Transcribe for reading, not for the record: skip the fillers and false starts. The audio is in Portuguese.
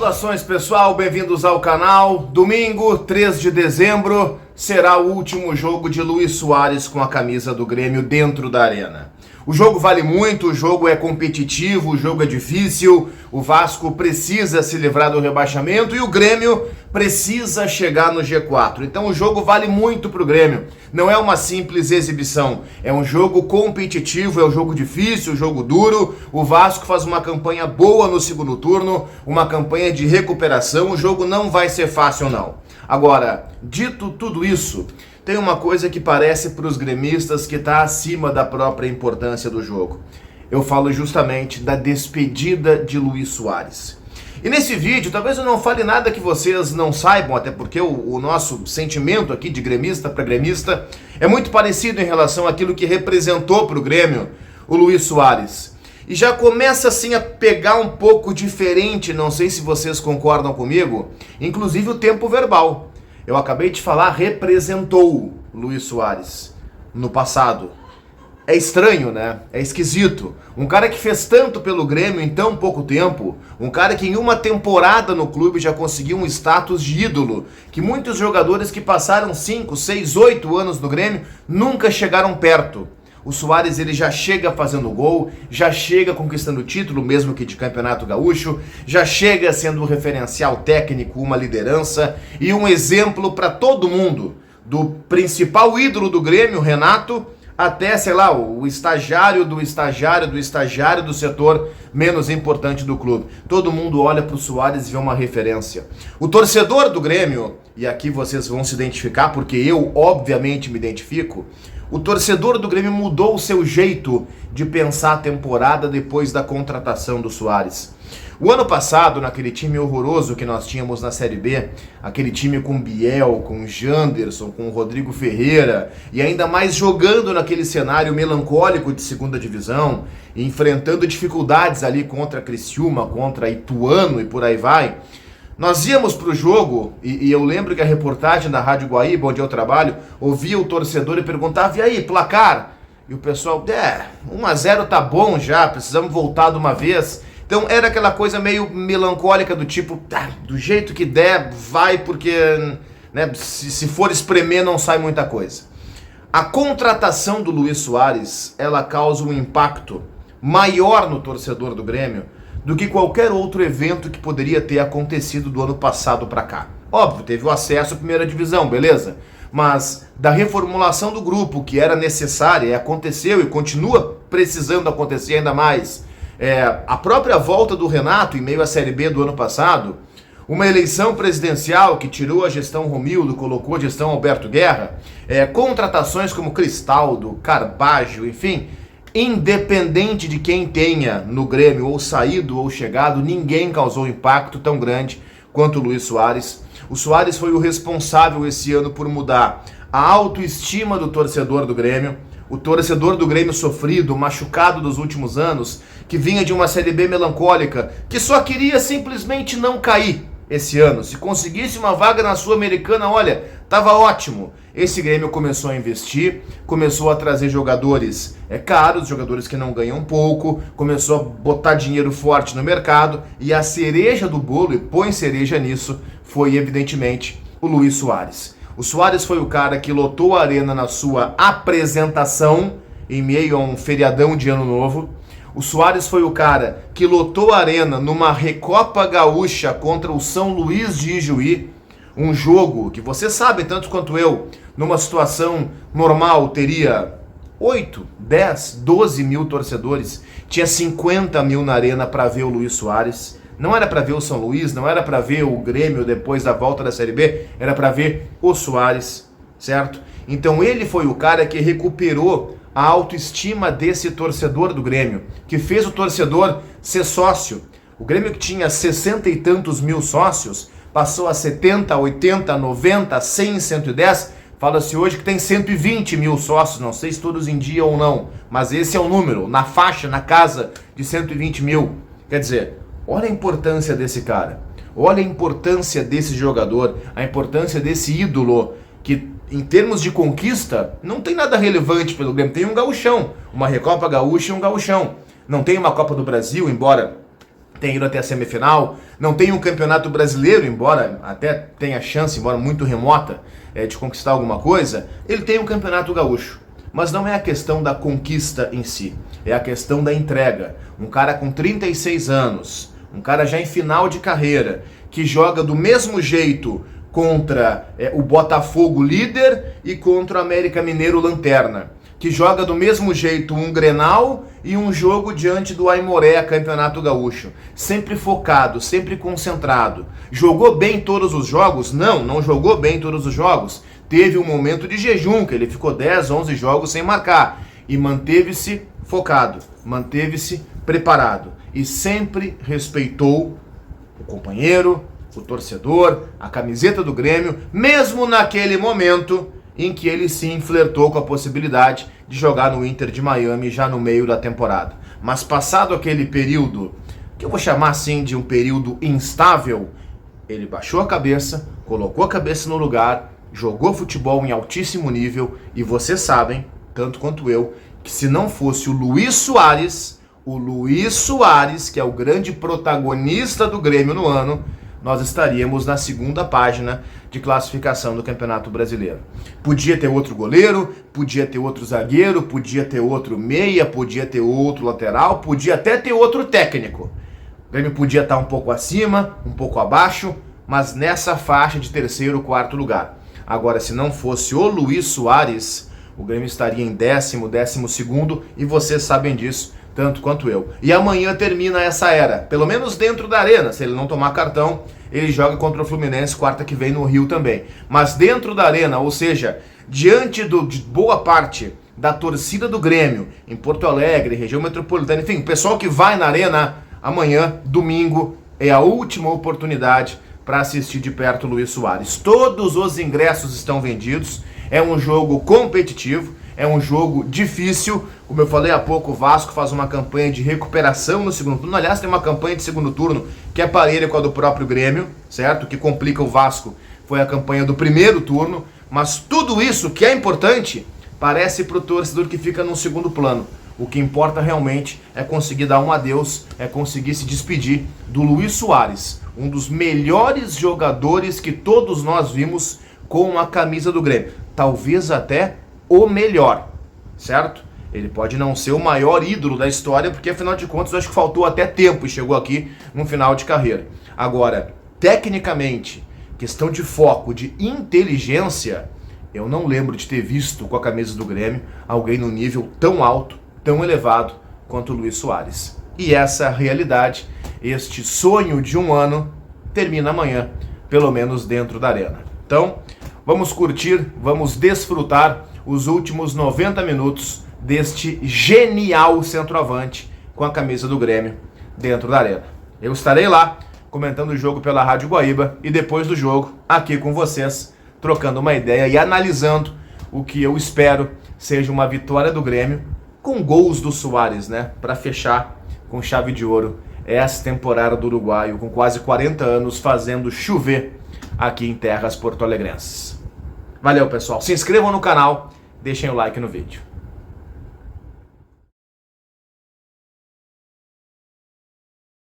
Saudações pessoal, bem-vindos ao canal. Domingo, 3 de dezembro, será o último jogo de Luis Soares com a camisa do Grêmio dentro da arena. O jogo vale muito, o jogo é competitivo, o jogo é difícil, o Vasco precisa se livrar do rebaixamento e o Grêmio precisa chegar no G4. Então o jogo vale muito pro Grêmio, não é uma simples exibição, é um jogo competitivo, é um jogo difícil, um jogo duro. O Vasco faz uma campanha boa no segundo turno, uma campanha de recuperação, o jogo não vai ser fácil não. Agora, dito tudo isso, tem uma coisa que parece para os gremistas que está acima da própria importância do jogo. Eu falo justamente da despedida de Luis Soares. E nesse vídeo, talvez eu não fale nada que vocês não saibam, até porque o nosso sentimento aqui de gremista para gremista é muito parecido em relação àquilo que representou para o Grêmio o Luis Soares. E já começa assim a pegar um pouco diferente, não sei se vocês concordam comigo, inclusive o tempo verbal. Eu acabei de falar, representou Luis Soares no passado. É estranho, né? É esquisito. Um cara que fez tanto pelo Grêmio em tão pouco tempo, um cara que em uma temporada no clube já conseguiu um status de ídolo, que muitos jogadores que passaram 5, 6, 8 anos no Grêmio nunca chegaram perto. O Soares, ele já chega fazendo gol, já chega conquistando título, mesmo que de Campeonato Gaúcho, já chega sendo um referencial técnico, uma liderança e um exemplo para todo mundo, do principal ídolo do Grêmio, Renato, até, sei lá, o estagiário do estagiário do estagiário do setor menos importante do clube. Todo mundo olha para o Soares e vê uma referência. O torcedor do Grêmio, e aqui vocês vão se identificar, porque eu obviamente me identifico, o torcedor do Grêmio mudou o seu jeito de pensar a temporada depois da contratação do Soares. O ano passado, naquele time horroroso que nós tínhamos na Série B, aquele time com Biel, com Janderson, com Rodrigo Ferreira, e ainda mais jogando naquele cenário melancólico de segunda divisão, enfrentando dificuldades ali contra Criciúma, contra Ituano e por aí vai, nós íamos pro jogo, e eu lembro que a reportagem da Rádio Guaíba, onde eu trabalho, ouvia o torcedor e perguntava, e aí, placar? E o pessoal, 1-0 tá bom já, precisamos voltar de uma vez. Então era aquela coisa meio melancólica do tipo, do jeito que der, vai, porque né, se for espremer não sai muita coisa. A contratação do Luis Soares, ela causa um impacto maior no torcedor do Grêmio do que qualquer outro evento que poderia ter acontecido do ano passado para cá. Óbvio, teve o acesso à primeira divisão, beleza? Mas da reformulação do grupo, que era necessária, e aconteceu e continua precisando acontecer ainda mais, a própria volta do Renato em meio à Série B do ano passado, uma eleição presidencial que tirou a gestão Romildo, colocou a gestão Alberto Guerra, contratações como Cristaldo, Carbajo, enfim, independente de quem tenha no Grêmio ou saído ou chegado, ninguém causou impacto tão grande quanto o Luis Soares. O Soares foi o responsável esse ano por mudar a autoestima do torcedor do Grêmio. O torcedor do Grêmio sofrido, machucado dos últimos anos, que vinha de uma Série B melancólica, que só queria simplesmente não cair esse ano. Se conseguisse uma vaga na Sul-Americana, olha, tava ótimo. Esse Grêmio começou a investir, começou a trazer jogadores caros, jogadores que não ganham pouco, começou a botar dinheiro forte no mercado, e a cereja do bolo, e põe cereja nisso, foi evidentemente o Luis Soares. O Soares foi o cara que lotou a arena na sua apresentação em meio a um feriadão de Ano Novo. O Soares foi o cara que lotou a arena numa Recopa Gaúcha contra o São Luís de Ijuí, um jogo que vocês sabem tanto quanto eu, numa situação normal teria 8, 10, 12 mil torcedores, tinha 50 mil na arena para ver o Luis Soares. Não era para ver o São Luís, não era para ver o Grêmio depois da volta da Série B, era para ver o Soares, certo? Então ele foi o cara que recuperou a autoestima desse torcedor do Grêmio, que fez o torcedor ser sócio. O Grêmio que tinha 60 e tantos mil sócios, passou a 70, 80, 90, 100, 110, fala-se hoje que tem 120 mil sócios, não sei se todos em dia ou não, mas esse é o número, na faixa, na casa de 120 mil. Quer dizer, olha a importância desse cara, olha a importância desse jogador, a importância desse ídolo, que em termos de conquista, não tem nada relevante pelo Grêmio. Tem um gauchão, uma Recopa Gaúcha e um gauchão. Não tem uma Copa do Brasil, embora tem ido até a semifinal, não tem um campeonato brasileiro, embora até tenha chance, embora muito remota, de conquistar alguma coisa, ele tem um campeonato gaúcho. Mas não é a questão da conquista em si, é a questão da entrega. Um cara com 36 anos, um cara já em final de carreira, que joga do mesmo jeito contra o Botafogo líder e contra o América Mineiro lanterna, que joga do mesmo jeito um Grenal e um jogo diante do Aimoré, Campeonato Gaúcho. Sempre focado, sempre concentrado. Jogou bem todos os jogos? Não jogou bem todos os jogos. Teve um momento de jejum, que ele ficou 10, 11 jogos sem marcar. E manteve-se focado, manteve-se preparado. E sempre respeitou o companheiro, o torcedor, a camiseta do Grêmio, mesmo naquele momento em que ele sim flertou com a possibilidade de jogar no Inter de Miami já no meio da temporada. Mas passado aquele período, que eu vou chamar assim de um período instável, ele baixou a cabeça, colocou a cabeça no lugar, jogou futebol em altíssimo nível e vocês sabem, tanto quanto eu, que se não fosse o Luis Soares, que é o grande protagonista do Grêmio no ano, nós estaríamos na segunda página de classificação do Campeonato Brasileiro. Podia ter outro goleiro, podia ter outro zagueiro, podia ter outro meia, podia ter outro lateral, podia até ter outro técnico. O Grêmio podia estar um pouco acima, um pouco abaixo, mas nessa faixa de terceiro, quarto lugar. Agora, se não fosse o Luis Soares, o Grêmio estaria em 10º, 12º, e vocês sabem disso, tanto quanto eu. E amanhã termina essa era, pelo menos dentro da arena. Se ele não tomar cartão, ele joga contra o Fluminense quarta que vem no Rio também. Mas dentro da arena, ou seja, diante de boa parte da torcida do Grêmio, em Porto Alegre, região metropolitana, enfim, o pessoal que vai na arena, amanhã, domingo, é a última oportunidade para assistir de perto o Luis Soares. Todos os ingressos estão vendidos, é um jogo competitivo, é um jogo difícil. Como eu falei há pouco, o Vasco faz uma campanha de recuperação no segundo turno. Aliás, tem uma campanha de segundo turno que é parelha com a do próprio Grêmio, certo? O que complica o Vasco foi a campanha do primeiro turno. Mas tudo isso que é importante parece para o torcedor que fica no segundo plano. O que importa realmente é conseguir dar um adeus, é conseguir se despedir do Luis Soares, um dos melhores jogadores que todos nós vimos com a camisa do Grêmio. Talvez até o melhor, certo? Ele pode não ser o maior ídolo da história, porque afinal de contas eu acho que faltou até tempo e chegou aqui no final de carreira. Agora, tecnicamente, questão de foco, de inteligência, eu não lembro de ter visto com a camisa do Grêmio alguém no nível tão alto, tão elevado quanto o Luis Soares. E essa realidade, este sonho de um ano, termina amanhã, pelo menos dentro da arena. Então, vamos curtir, vamos desfrutar os últimos 90 minutos deste genial centroavante com a camisa do Grêmio dentro da arena. Eu estarei lá comentando o jogo pela Rádio Guaíba e depois do jogo aqui com vocês, trocando uma ideia e analisando o que eu espero seja uma vitória do Grêmio com gols do Soares, né? Para fechar com chave de ouro essa temporada do uruguaio com quase 40 anos fazendo chover aqui em terras porto-alegrenses. Valeu, pessoal. Se inscrevam no canal, deixem o like no vídeo.